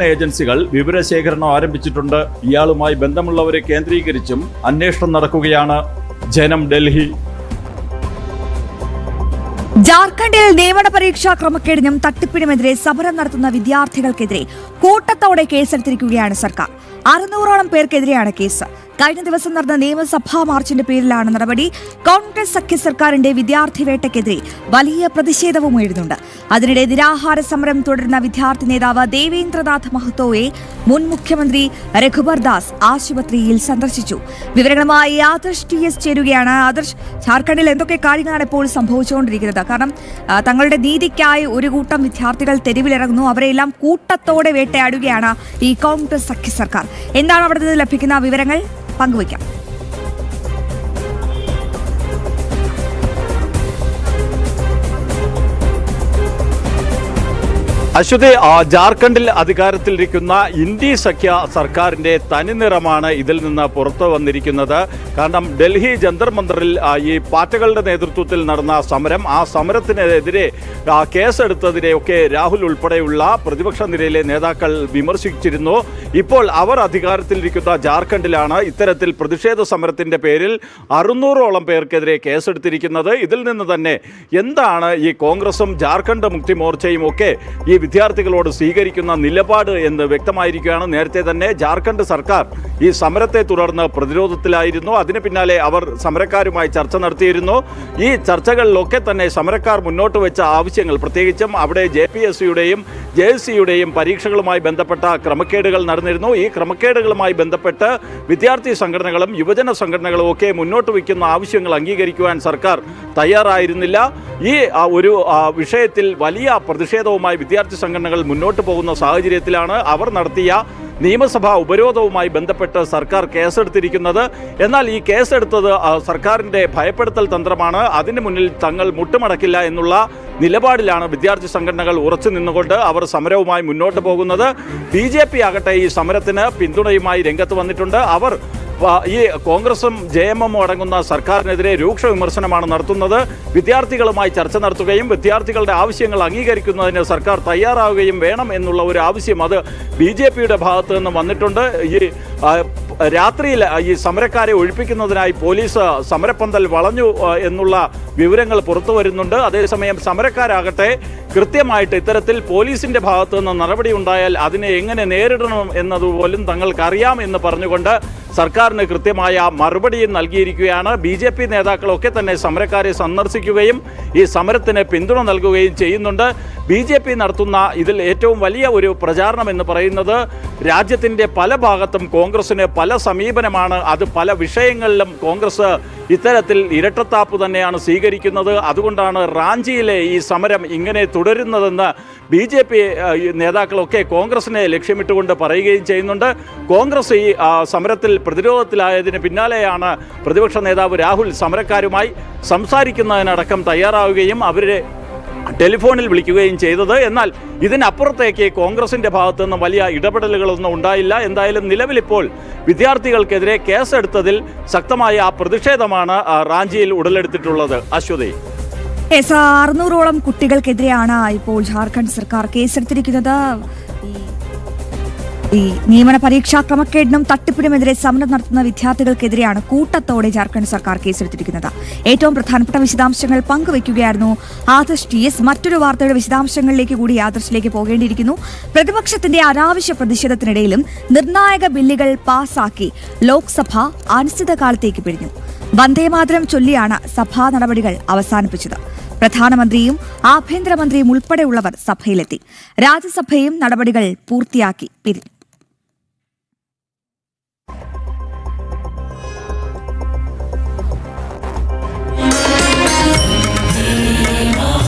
ഏജൻസികൾ വിവരശേഖരണം ആരംഭിച്ചിട്ടുണ്ട്. ഇയാളുമായി ബന്ധമുള്ളവരെ കേന്ദ്രീകരിച്ചും അന്വേഷണം നടക്കുകയാണ്. ജനം, ഡൽഹി. ജാർഖണ്ഡിൽ നിയമന പരീക്ഷാ ക്രമക്കേടിനും തട്ടിപ്പിനുമെതിരെ സമരം നടത്തുന്ന വിദ്യാർത്ഥികൾക്കെതിരെ കൂട്ടത്തോടെ കേസെടുത്തിരിക്കുകയാണ് സർക്കാർ. 600ഓളം പേർക്കെതിരെയാണ് കേസ്. കഴിഞ്ഞ ദിവസം നടന്ന നിയമസഭാ മാർച്ചിന്റെ പേരിലാണ് നടപടി. കോൺഗ്രസ് സഖ്യ സർക്കാരിന്റെ വിദ്യാർത്ഥി വേട്ടയ്ക്കെതിരെ വലിയ പ്രതിഷേധവും ഉയരുന്നുണ്ട്. അതിനിടെ നിരാഹാര സമരം തുടരുന്ന വിദ്യാർത്ഥി നേതാവ് ദേവേന്ദ്രനാഥ് മഹത്തോയെ മുൻ മുഖ്യമന്ത്രി രഘുബർ ദാസ് ആശുപത്രിയിൽ സന്ദർശിച്ചു. വിവരങ്ങളുമായി ആദർശ് TS ചേരുകയാണ്. ആദർശ്, ജാർഖണ്ഡിൽ എന്തൊക്കെ കാര്യങ്ങളാണ് ഇപ്പോൾ സംഭവിച്ചുകൊണ്ടിരിക്കുന്നത്? കാരണം തങ്ങളുടെ നീതിക്കായി ഒരു കൂട്ടം വിദ്യാർത്ഥികൾ തെരുവിലിറങ്ങുന്നു. അവരെല്ലാം കൂട്ടത്തോടെ വേട്ടയാടുകയാണ് ഈ കോൺഗ്രസ് സഖ്യ സർക്കാർ. എന്താണ് അവിടെ നിന്ന് ലഭിക്കുന്ന വിവരങ്ങൾ? പങ്കുവയ്ക്കാം. അശ്വതി, ജാർഖണ്ഡിൽ അധികാരത്തിലിരിക്കുന്ന ഇന്ത്യ സഖ്യ സർക്കാരിന്റെ തനിനിറമാണ് ഇതിൽ നിന്ന് പുറത്തു വന്നിരിക്കുന്നത്. കാരണം ഡൽഹി ജന്തർ മന്ദറിൽ ഈ പാർട്ടികളുടെ നേതൃത്വത്തിൽ നടന്ന സമരം, ആ സമരത്തിനെതിരെ കേസെടുത്തതിനെയൊക്കെ രാഹുൽ ഉൾപ്പെടെയുള്ള പ്രതിപക്ഷ നിരയിലെ നേതാക്കൾ വിമർശിച്ചിരുന്നു. ഇപ്പോൾ അവർ അധികാരത്തിലിരിക്കുന്ന ജാർഖണ്ഡിലാണ് ഇത്തരത്തിൽ പ്രതിഷേധ സമരത്തിന്റെ പേരിൽ 600ഓളം പേർക്കെതിരെ കേസെടുത്തിരിക്കുന്നത്. ഇതിൽ നിന്ന് തന്നെ എന്താണ് ഈ കോൺഗ്രസും ജാർഖണ്ഡ് മുക്തി മോർച്ചയും ഒക്കെ ഈ വിദ്യാർത്ഥികളോട് സ്വീകരിക്കുന്ന നിലപാട് എന്ന് വ്യക്തമായിരിക്കുകയാണ്. നേരത്തെ തന്നെ ജാർഖണ്ഡ് സർക്കാർ ഈ സമരത്തെ തുടർന്ന് പ്രതിരോധത്തിലായിരുന്നു. അതിന് പിന്നാലെ അവർ സമരക്കാരുമായി ചർച്ച നടത്തിയിരുന്നു. ഈ ചർച്ചകളിലൊക്കെ തന്നെ സമരക്കാർ മുന്നോട്ട് വെച്ച ആവശ്യങ്ങൾ, പ്രത്യേകിച്ചും അവിടെ JPSCയുടെയും JSCയുടെയും പരീക്ഷകളുമായി ബന്ധപ്പെട്ട ക്രമക്കേടുകൾ നടന്നിരുന്നു. ഈ ക്രമക്കേടുകളുമായി ബന്ധപ്പെട്ട് വിദ്യാർത്ഥി സംഘടനകളും യുവജന സംഘടനകളും ഒക്കെ മുന്നോട്ട് വയ്ക്കുന്ന ആവശ്യങ്ങൾ അംഗീകരിക്കുവാൻ സർക്കാർ തയ്യാറായിരുന്നില്ല. ഈ ഒരു വിഷയത്തിൽ വലിയ പ്രതിഷേധവുമായി വിദ്യാർത്ഥി സംഘടനകൾ മുന്നോട്ട് പോകുന്ന സാഹചര്യത്തിലാണ് അവർ നടത്തിയ നിയമസഭാ ഉപരോധവുമായി ബന്ധപ്പെട്ട് സർക്കാർ കേസെടുത്തിരിക്കുന്നത്. എന്നാൽ ഈ കേസെടുത്തത് സർക്കാരിൻ്റെ ഭയപ്പെടുത്തൽ തന്ത്രമാണ്. അതിന് മുന്നിൽ തങ്ങൾ മുട്ടുമടക്കില്ല എന്നുള്ള നിലപാടിലാണ് വിദ്യാർത്ഥി സംഘടനകൾ ഉറച്ചു നിന്നുകൊണ്ട് അവർ സമരവുമായി മുന്നോട്ട് പോകുന്നത്. BJP ആകട്ടെ ഈ സമരത്തിന് പിന്തുണയുമായി രംഗത്ത് വന്നിട്ടുണ്ട്. അവർ ഈ കോൺഗ്രസും JMM അടങ്ങുന്ന സർക്കാരിനെതിരെ രൂക്ഷ വിമർശനമാണ് നടത്തുന്നത്. വിദ്യാർത്ഥികളുമായി ചർച്ച നടത്തുകയും വിദ്യാർത്ഥികളുടെ ആവശ്യങ്ങൾ അംഗീകരിക്കുന്നതിന് സർക്കാർ തയ്യാറാവുകയും വേണം എന്നുള്ള ഒരു ആവശ്യം അത് BJPയുടെ ഭാഗത്ത് നിന്ന് വന്നിട്ടുണ്ട്. ഈ രാത്രിയിൽ ഈ സമരക്കാരെ ഒഴിപ്പിക്കുന്നതിനായി പോലീസ് സമരപ്പന്തൽ വളഞ്ഞു എന്നുള്ള വിവരങ്ങൾ പുറത്തു വരുന്നുണ്ട്. അതേസമയം സമരക്കാരാകട്ടെ കൃത്യമായിട്ട് ഇത്തരത്തിൽ പോലീസിന്റെ ഭാഗത്തു നിന്ന് നടപടി ഉണ്ടായാൽ അതിനെ എങ്ങനെ നേരിടണം എന്നതുപോലും തങ്ങൾക്കറിയാം എന്ന് പറഞ്ഞുകൊണ്ട് സർക്കാരിന് കൃത്യമായ മറുപടിയും നൽകിയിരിക്കുകയാണ്. BJP നേതാക്കളൊക്കെ തന്നെ സമരക്കാരെ സന്ദർശിക്കുകയും ഈ സമരത്തിന് പിന്തുണ നൽകുകയും ചെയ്യുന്നുണ്ട്. BJP നടത്തുന്ന ഇതിൽ ഏറ്റവും വലിയ ഒരു പ്രചാരണം എന്ന് പറയുന്നത് രാജ്യത്തിൻ്റെ പല ഭാഗത്തും കോൺഗ്രസിന് പല സമീപനമാണ്. അത് പല വിഷയങ്ങളിലും കോൺഗ്രസ് ഇത്തരത്തിൽ ഇരട്ടത്താപ്പ് തന്നെയാണ് സ്വീകരിക്കുന്നത്. അതുകൊണ്ടാണ് റാഞ്ചിയിലെ ഈ സമരം ഇങ്ങനെ തുടരുന്നതെന്ന് BJP നേതാക്കളൊക്കെ കോൺഗ്രസിനെ ലക്ഷ്യമിട്ടുകൊണ്ട് പറയുകയും ചെയ്യുന്നുണ്ട്. കോൺഗ്രസ് ഈ സമരത്തിൽ പ്രതിരോധത്തിലായതിന് പിന്നാലെയാണ് പ്രതിപക്ഷ നേതാവ് രാഹുൽ സമരക്കാരുമായി സംസാരിക്കുന്നതിനടക്കം തയ്യാറാവുകയും അവരെ ടെലിഫോണിൽ വിളിക്കുകയും ചെയ്തത്. എന്നാൽ ഇതിനപ്പുറത്തേക്ക് കോൺഗ്രസിൻ്റെ ഭാഗത്തു നിന്ന് വലിയ ഇടപെടലുകളൊന്നും ഉണ്ടായില്ല. എന്തായാലും നിലവിലിപ്പോൾ വിദ്യാർത്ഥികൾക്കെതിരെ കേസെടുത്തതിൽ ശക്തമായ പ്രതിഷേധമാണ് റാഞ്ചിയിൽ ഉടലെടുത്തിട്ടുള്ളത്. അശ്വതി, 600ഓളം കുട്ടികൾക്കെതിരെയാണ് ഇപ്പോൾ ജാർഖണ്ഡ് സർക്കാർ കേസെടുത്തിരിക്കുന്നത്. ഈ നിയമന പരീക്ഷാ ക്രമക്കേടിനും തട്ടിപ്പിനുമെതിരെ സമരം നടത്തുന്ന വിദ്യാർത്ഥികൾക്കെതിരെയാണ് കൂട്ടത്തോടെ ജാർഖണ്ഡ് സർക്കാർ കേസെടുത്തിരിക്കുന്നത്. ഏറ്റവും പ്രധാനപ്പെട്ട വിശദാംശങ്ങൾ പങ്കുവയ്ക്കുകയായിരുന്നു ആദർശ് TS. മറ്റൊരു വാർത്തയുടെ വിശദാംശങ്ങളിലേക്ക് കൂടി ആദർശിലേക്ക് പോകേണ്ടിയിരിക്കുന്നു. പ്രതിപക്ഷത്തിന്റെ അനാവശ്യ പ്രതിഷേധത്തിനിടയിലും നിർണായക ബില്ലുകൾ പാസാക്കി ലോക്സഭ അനിശ്ചിതകാലത്തേക്ക് പിരിഞ്ഞു. വന്ദേമാതരം ചൊല്ലിയാണ് സഭാ നടപടികൾ അവസാനിപ്പിച്ചത്. പ്രധാനമന്ത്രിയും ആഭ്യന്തരമന്ത്രിയും ഉൾപ്പെടെയുള്ളവർ സഭയിലെത്തി. രാജ്യസഭയും നടപടികൾ പൂർത്തിയാക്കി പിരിഞ്ഞു.